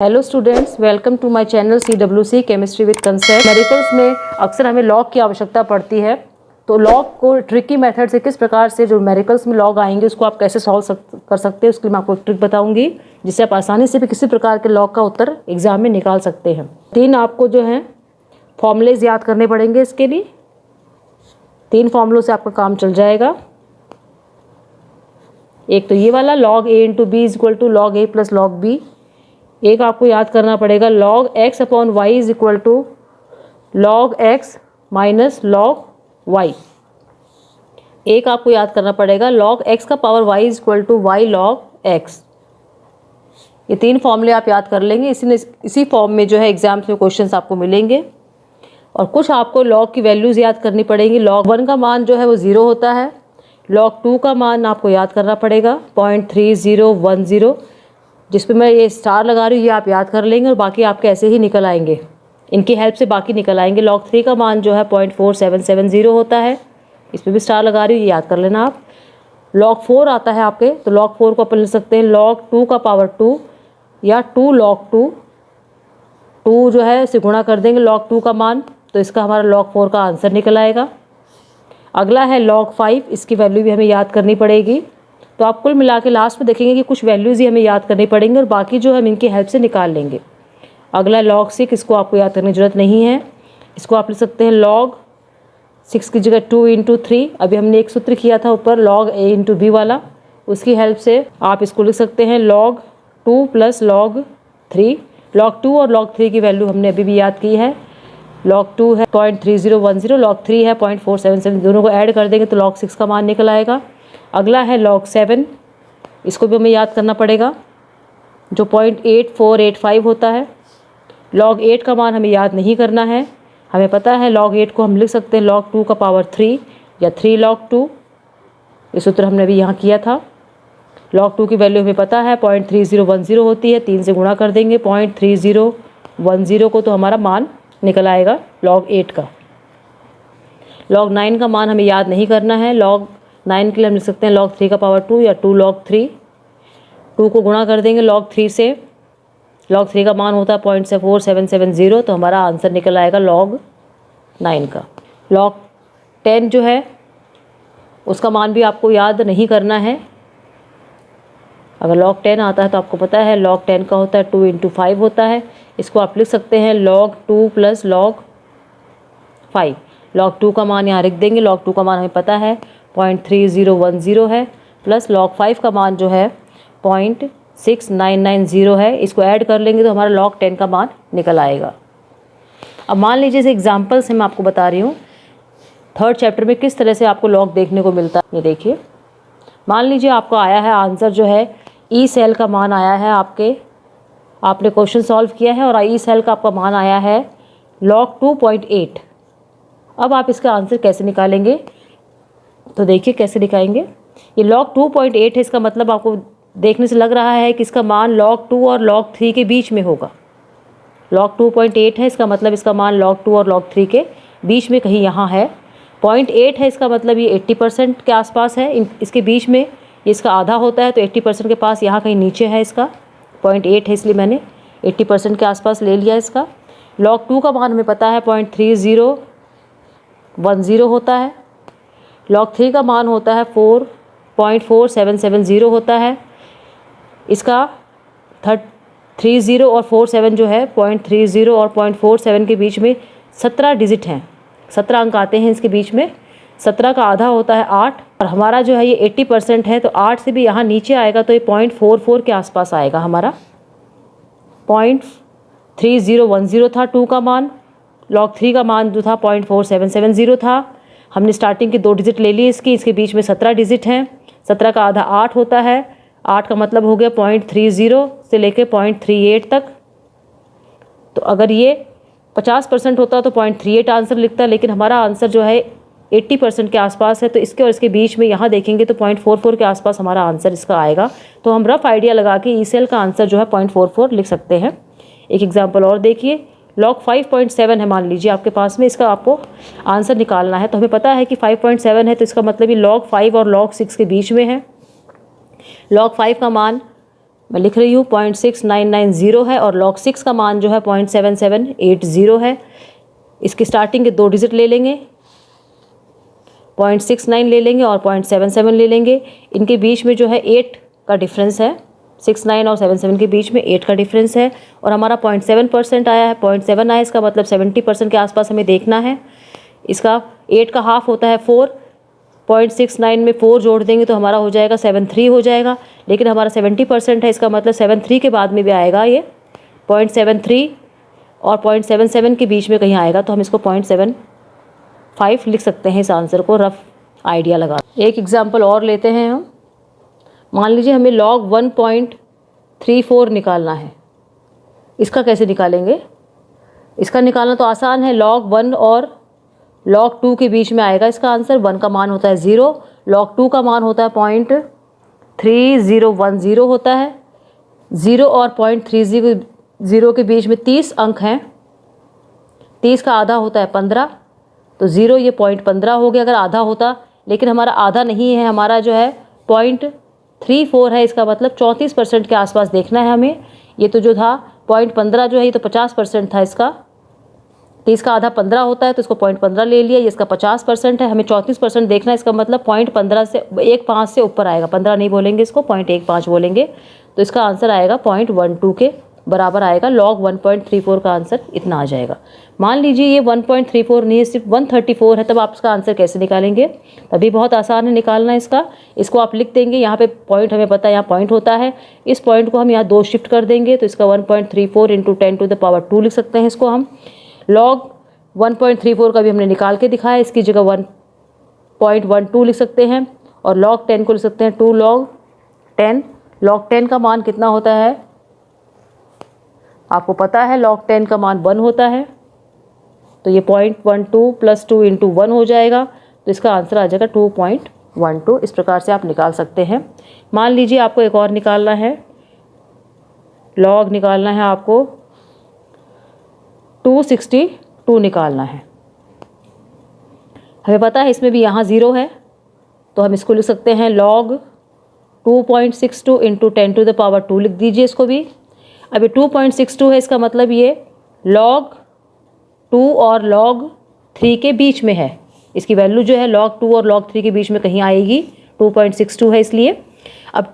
Hello students, welcome to my channel CWC chemistry with concept. Medicals में अक्सर हमें log की आवश्यकता पड़ती है, तो लॉग को ट्रिकी मेथड से किस प्रकार से जो मेडिकल्स में लॉग आएंगे उसको आप कैसे सॉल्व कर सकते हैं, उसके लिए मैं आपको एक ट्रिक बताऊंगी जिससे आप आसानी से भी किसी प्रकार के लॉग का उत्तर एग्जाम में निकाल सकते हैं। 3 आपको जो है फॉर्मूलेज याद करने पड़ेंगे। इसके लिए 3 फॉर्मूलों से आपका काम चल जाएगा। एक तो ये वाला log a into b is equal to log a plus log b। एक आपको याद करना पड़ेगा log x upon y is equal to log x minus log y। एक आपको याद करना पड़ेगा log x का power y is equal to y log x। ये 3 फॉर्मूले आप याद कर लेंगे। इसी फॉर्म में जो है एग्जाम्स में क्वेश्चंस आपको मिलेंगे। और कुछ आपको log की वैल्यूज़ याद करनी पड़ेंगी। log 1 का मान जो है वो 0 होता है। log 2 का मान आपको याद करना पड़ेगा 0.3010, जिस पे मैं ये स्टार लगा रही हूँ, ये आप याद कर लेंगे और बाकी आपके ऐसे ही निकल आएंगे। इनकी हेल्प से बाकी निकल आएंगे। log 3 का मान जो है 0.4770 होता है, इस पर भी स्टार लगा रही हूँ, ये याद कर लेना आप। log 4 आता है आपके, तो log 4 को अपन लिख सकते हैं log 2 का पावर 2 या 2 log 2। 2 जो है इसे गुणा कर देंगे log 2 का मान, तो इसका हमारा log 4 का आंसर निकल आएगा। अगला है log 5, इसकी वैल्यू भी हमें याद करनी पड़ेगी। तो आप कुल मिला के लास्ट में देखेंगे कि कुछ वैल्यूज़ ही हमें याद करनी पड़ेंगी और बाकी जो हम इनकी हेल्प से निकाल लेंगे। अगला log 6, इसको आपको याद करने की ज़रूरत नहीं है। इसको आप लिख सकते हैं log 6 की जगह 2 इंटू 3। अभी हमने एक सूत्र किया था ऊपर log a इंटू बी वाला, उसकी हेल्प से आप इसको लिख सकते हैं log 2 प्लस log 3। log 2 और log 3 की वैल्यू हमने अभी भी याद की है। log 2 है 0.3010, log 3 है 0.477, दोनों को ऐड कर देंगे तो log 6 का मान निकल आएगा। अगला है log 7, इसको भी हमें याद करना पड़ेगा, जो 0.8485 होता है। log 8 का मान हमें याद नहीं करना है, हमें पता है log 8 को हम लिख सकते हैं log 2 का पावर 3 या 3 log 2। ये सूत्र हमने अभी यहाँ किया था। log 2 की वैल्यू हमें पता है 0.3010 होती है, 3 से गुणा कर देंगे 0.3010 को, तो हमारा मान निकल आएगा log 8 का। log 9 का मान हमें याद नहीं करना है। log 9 के लिए हम लिख सकते हैं log 3 का पावर 2 या 2 log 3। 2 को गुणा कर देंगे log 3 से, log 3 का मान होता है 0.4770, तो हमारा आंसर निकल आएगा log 9 का। log 10 जो है उसका मान भी आपको याद नहीं करना है। अगर log 10 आता है तो आपको पता है log 10 का होता है 2 इंटू 5 होता है। इसको आप लिख सकते हैं log 2 प्लस log 5। log 2 का मान यहाँ लिख देंगे। log 2 का मान हमें पता है 0.3010 है, प्लस log 5 का मान जो है 0.6990 है। इसको ऐड कर लेंगे तो हमारा log 10 का मान निकल आएगा। अब मान लीजिए इसे एग्जाम्पल से मैं आपको बता रही हूँ 3rd चैप्टर में किस तरह से आपको log देखने को मिलता है। ये देखिए, मान लीजिए आपको आया है आंसर जो है ई सेल का मान आया है आपने क्वेश्चन सॉल्व किया है और ई सेल का आपका मान आया है log 2.8। अब आप इसका आंसर कैसे निकालेंगे, तो देखिए कैसे दिखाएंगे। ये log 2.8 है, इसका मतलब आपको देखने से लग रहा है कि इसका मान log 2 और log 3 के बीच में होगा। log 2.8 है, इसका मतलब इसका मान log 2 और log 3 के बीच में कहीं यहाँ है। 0.8 है, इसका मतलब ये 80% के आसपास है। इसके बीच में ये इसका आधा होता है, तो 80% के पास यहाँ कहीं नीचे है। इसका 0.8 है, इसलिए मैंने 80% के आसपास ले लिया इसका। log 2 का मान हमें पता है 0.3010 होता है। log 3 का मान होता है 4.4770 होता है। इसका 30 और 47 जो है 0.30 और 0.47 के बीच में 17 डिजिट हैं, 17 अंक आते हैं इसके बीच में। 17 का आधा होता है 8, और हमारा जो है ये 80% है, तो 8 से भी यहाँ नीचे आएगा तो ये 0.44 के आसपास आएगा हमारा। 0.3010 था 2 का मान। log 3 का मान जो था 0.4770 था। हमने स्टार्टिंग की 2 डिजिट ले ली इसके बीच में 17 डिजिट हैं। 17 का आधा 8 होता है, 8 का मतलब हो गया 0.30 से लेके 0.38 तक। तो अगर ये 50% होता तो 0.38 आंसर लिखता, लेकिन हमारा आंसर जो है 80% के आसपास है, तो इसके और इसके बीच में यहाँ देखेंगे तो 0.44 के आसपास हमारा आंसर इसका आएगा। तो हम रफ आइडिया लगा के ई सेल का आंसर जो है 0.44 लिख सकते हैं। एक एग्जाम्पल और देखिए, log 5.7 है मान लीजिए आपके पास में, इसका आपको आंसर निकालना है। तो हमें पता है कि 5.7 है, तो इसका मतलब ये log 5 और log 6 के बीच में है। log 5 का मान मैं लिख रही हूँ 0.6990 है और log 6 का मान जो है 0.7780 है। इसकी स्टार्टिंग के 2 डिजिट ले लेंगे, 0.69 ले लेंगे और 0.77 ले लेंगे। इनके बीच में जो है 8 का डिफरेंस है, 69 और 77 के बीच में 8 का डिफरेंस है और हमारा 0.7% आया है। 0.7 आया, इसका मतलब 70% के आसपास हमें देखना है। इसका 8 का हाफ होता है 4, 0.69 में 4 जोड़ देंगे तो हमारा हो जाएगा 73 हो जाएगा, लेकिन हमारा 70% है, इसका मतलब 73 के बाद में भी आएगा ये 0.73 और 0.77 के बीच में कहीं आएगा, तो हम इसको 0.75 लिख सकते हैं इस आंसर को रफ आइडिया लगा। एक एग्जांपल और लेते हैं हम। मान लीजिए हमें log 1.34 निकालना है। इसका कैसे निकालेंगे? इसका निकालना तो आसान है, log 1 और log 2 के बीच में आएगा इसका आंसर। 1 का मान होता है 0, log 2 का मान होता है 0.3010 होता है। 0 और 0.30 के बीच में 30 अंक हैं, 30 का आधा होता है 15, तो 0 ये 0.15 हो गया अगर आधा होता, लेकिन हमारा आधा नहीं है, हमारा जो है 0.34 है। इसका मतलब 34% के आसपास देखना है हमें। ये तो जो था 0.15 जो है ये तो 50% था इसका, 30 का आधा 15 होता है, तो इसको 0.15 ले लिया। ये इसका 50% है, हमें 34% देखना है। इसका मतलब 0.15 से 1.5 से ऊपर आएगा, 15 नहीं बोलेंगे इसको, 0.15 बोलेंगे। तो इसका आंसर आएगा 0.12 के बराबर आएगा। log 1.34 का आंसर इतना आ जाएगा। मान लीजिए ये 1.34 नहीं है, सिर्फ 134 है, तब आप इसका आंसर कैसे निकालेंगे? तभी बहुत आसान है निकालना इसका। इसको आप लिख देंगे, यहाँ पे पॉइंट हमें पता है यहाँ पॉइंट होता है, इस पॉइंट को हम यहाँ 2 शिफ्ट कर देंगे, तो इसका 1.34 × 10⁻² लिख सकते हैं इसको हम। log 1.34 का भी हमने निकाल के दिखाया, इसकी जगह 1.12 लिख सकते हैं और log 10 को लिख सकते हैं 2 log 10। log 10 का मान कितना होता है आपको पता है, log 10 का मान 1 होता है, तो ये 0.12 + 2 × 1 हो जाएगा, तो इसका आंसर आ जाएगा 2.12। इस प्रकार से आप निकाल सकते हैं। मान लीजिए आपको एक और निकालना है, log निकालना है आपको 262 निकालना है। हमें पता है इसमें भी यहाँ 0 है, तो हम इसको लिख सकते हैं log 2.62 × 10⁻² लिख दीजिए इसको भी। अब ये 2.62 है, इसका मतलब ये log 2 और log 3 के बीच में है। इसकी वैल्यू जो है log 2 और log 3 के बीच में कहीं आएगी, 2.62 है इसलिए। अब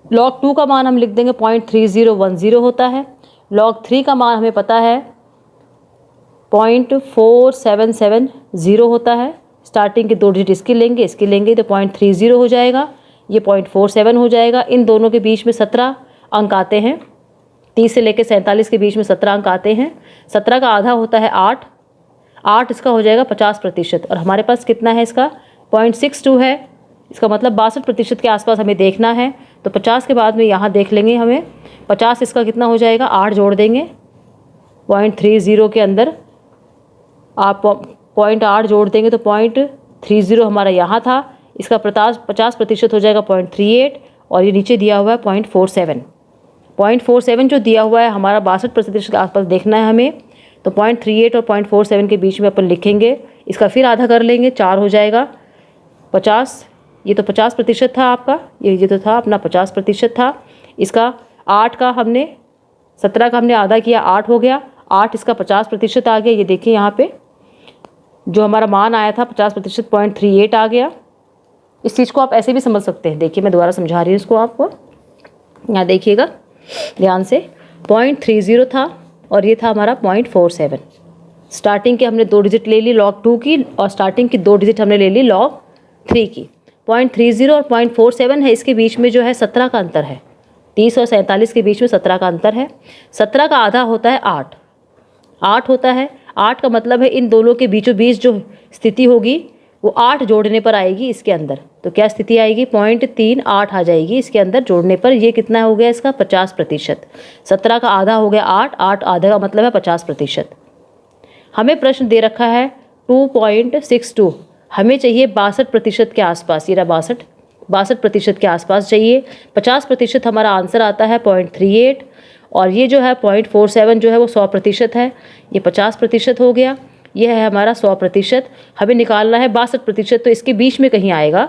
log 2 का मान हम लिख देंगे 0.3010 होता है। log 3 का मान हमें पता है 0.4770 होता है। स्टार्टिंग के 2 डिजिट इसके लेंगे तो 0.30 हो जाएगा, ये 0.47 हो जाएगा। इन दोनों के बीच में 17 अंक आते हैं, 30 से लेकर 47 के बीच में 17 अंक आते हैं। 17 का आधा होता है 8, 8 इसका हो जाएगा 50%। और हमारे पास कितना है इसका 0.62 है, इसका मतलब 62% के आसपास हमें देखना है। तो 50 के बाद में यहाँ देख लेंगे हमें 50, इसका कितना हो जाएगा 8 जोड़ देंगे 0.30 के अंदर, आप 0.8 जोड़ देंगे तो 0.30 हमारा यहाँ था, इसका 50% हो जाएगा 0.38 और ये नीचे दिया हुआ है 0.47। 0.47 जो दिया हुआ है हमारा 62% के आसपास देखना है हमें, तो 0.38 और 0.47 के बीच में अपन लिखेंगे। इसका फिर आधा कर लेंगे, 4 हो जाएगा 50। ये तो 50% था आपका, ये तो था अपना 50% था। इसका 8 का हमने 17 का हमने आधा किया, 8 हो गया, 8 इसका 50% आ गया। ये देखिए यहाँ पे जो हमारा मान आया था 50%, 0.38 आ गया। इस चीज़ को आप ऐसे भी समझ सकते हैं। देखिए मैं दोबारा समझा रही हूँ इसको आपको, यहाँ देखिएगा ध्यान से। 0.30 था और ये था हमारा 0.47। स्टार्टिंग के हमने 2 डिजिट ले ली log 2 की और स्टार्टिंग की 2 डिजिट हमने ले ली log 3 की। 0.30 और 0.47 है, इसके बीच में जो है 17 का अंतर है। 30 और 47 के बीच में 17 का अंतर है। 17 का आधा होता है 8, 8 होता है। 8 का मतलब है इन दोनों के बीचों बीच जो स्थिति होगी वो 8 जोड़ने पर आएगी इसके अंदर। तो क्या स्थिति आएगी 0.38 आ जाएगी इसके अंदर जोड़ने पर। ये कितना हो गया इसका 50%। 17 का आधा हो गया 8, 8 आधा का मतलब है 50%। हमें प्रश्न दे रखा है 2.62, हमें चाहिए 62% के आसपास। ये रहा 62% के आसपास चाहिए। 50% हमारा आंसर आता है 0.38 और ये जो है 0.47 जो है वो 100% है। ये 50% हो गया, ये है हमारा 100%। हमें निकालना है 62%, तो इसके बीच में कहीं आएगा।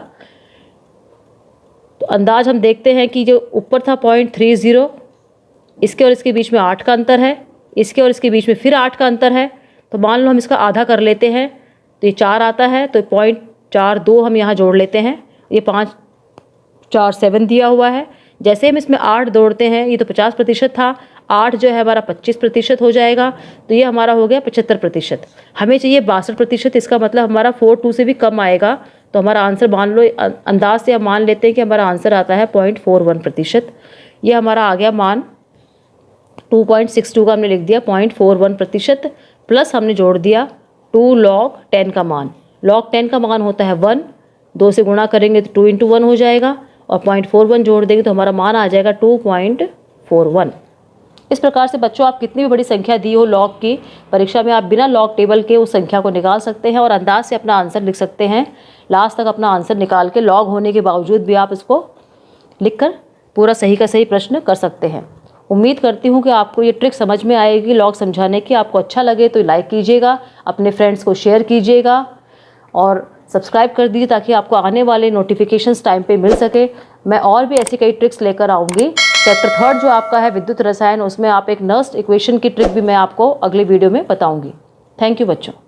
तो अंदाज हम देखते हैं कि जो ऊपर था 0.30, इसके और इसके बीच में 8 का अंतर है, इसके और इसके बीच में फिर 8 का अंतर है। तो मान लो हम इसका आधा कर लेते हैं तो ये 4 आता है, तो 0.42 हम यहाँ जोड़ लेते हैं। ये 5 4 7 दिया हुआ है। जैसे हम इसमें 8 जोड़ते हैं, ये तो 50% था, 8 जो है हमारा 25% हो जाएगा, तो ये हमारा हो गया 75%। हमें चाहिए 62%, इसका मतलब हमारा 42 से भी कम आएगा। तो हमारा आंसर मान लो, अंदाज से हम मान लेते हैं कि हमारा आंसर आता है 0.41%। ये हमारा आ गया मान 2.62 का हमने लिख दिया 0.41%, प्लस हमने जोड़ दिया 2 log 10 का मान। log 10 का मान होता है 1, 2 से गुणा करेंगे तो 2 × 1 हो जाएगा, और 0.41 जोड़ देंगे तो हमारा मान आ जाएगा 2.41। इस प्रकार से बच्चों, आप कितनी भी बड़ी संख्या दी हो लॉग की, परीक्षा में आप बिना लॉग टेबल के उस संख्या को निकाल सकते हैं और अंदाज से अपना आंसर लिख सकते हैं। लास्ट तक अपना आंसर निकाल के लॉग होने के बावजूद भी आप इसको लिखकर पूरा सही का सही प्रश्न कर सकते हैं। उम्मीद करती हूँ कि आपको ये ट्रिक समझ में आएगी लॉग समझाने की। आपको अच्छा लगे तो लाइक कीजिएगा, अपने फ्रेंड्स को शेयर कीजिएगा और सब्सक्राइब कर दीजिए ताकि आपको आने वाले नोटिफिकेशंस टाइम पे मिल सके। मैं और भी ऐसी कई ट्रिक्स लेकर आऊँगी। चैप्टर 3 जो आपका है विद्युत रसायन, उसमें आप एक नर्स्ड इक्वेशन की ट्रिक भी मैं आपको अगले वीडियो में बताऊँगी। थैंक यू बच्चों।